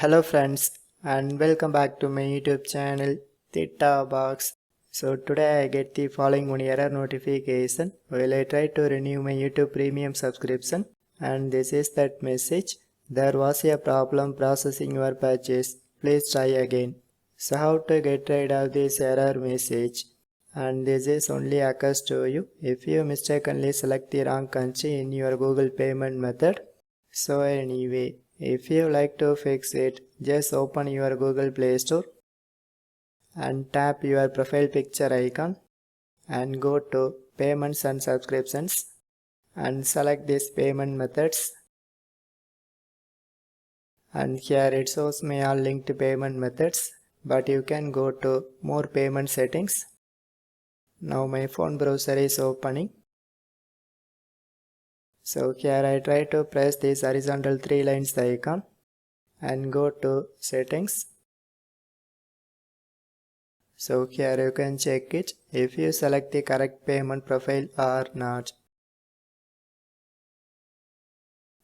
Hello friends and welcome back to my YouTube channel Theta Box. So today I get the following one error notification while I try to renew my YouTube premium subscription, and this is that message: there was a problem processing your purchase, please try again. So how to get rid of this error message? And this is only occurs to you if you mistakenly select the wrong country in your Google payment method. So anyway, if you like to fix it, just open your Google Play Store and tap your profile picture icon and go to Payments and Subscriptions and select these payment methods, and here it shows me all linked payment methods, but you can go to More Payment Settings. Now my phone browser is opening. So here I try to press this horizontal 3 lines icon and go to Settings. So here you can check it if you select the correct payment profile or not.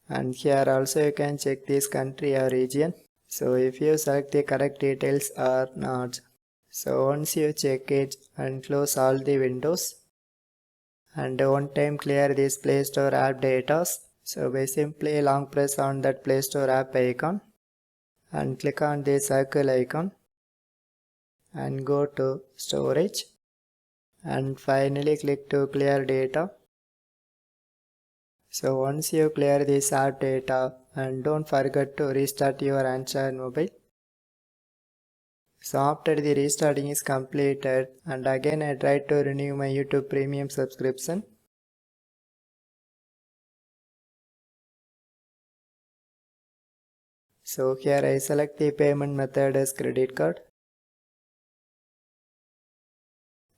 And here also you can check this country or region. So if you select the correct details or not. So once you check it and close all the windows, and one time clear this Play Store app data. So by simply long press on that Play Store app icon and click on the circle icon and go to Storage and finally click to clear data. So once you clear this app data, and don't forget to restart your Android mobile. So after the restarting is completed, and again I try to renew my YouTube premium subscription. So here I select the payment method as credit card.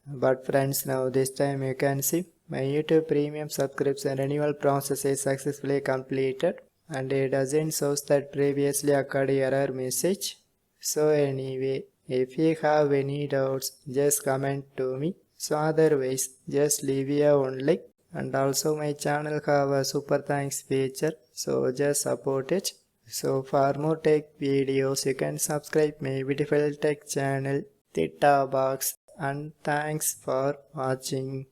But friends, now this time you can see my YouTube premium subscription renewal process is successfully completed, and it doesn't show that previously occurred error message. So anyway, if you have any doubts, just comment to me. So otherwise, just leave a one like, and also my channel have a super thanks feature, so just support it. So for more tech videos, you can subscribe my beautiful tech channel Theta Box, and thanks for watching.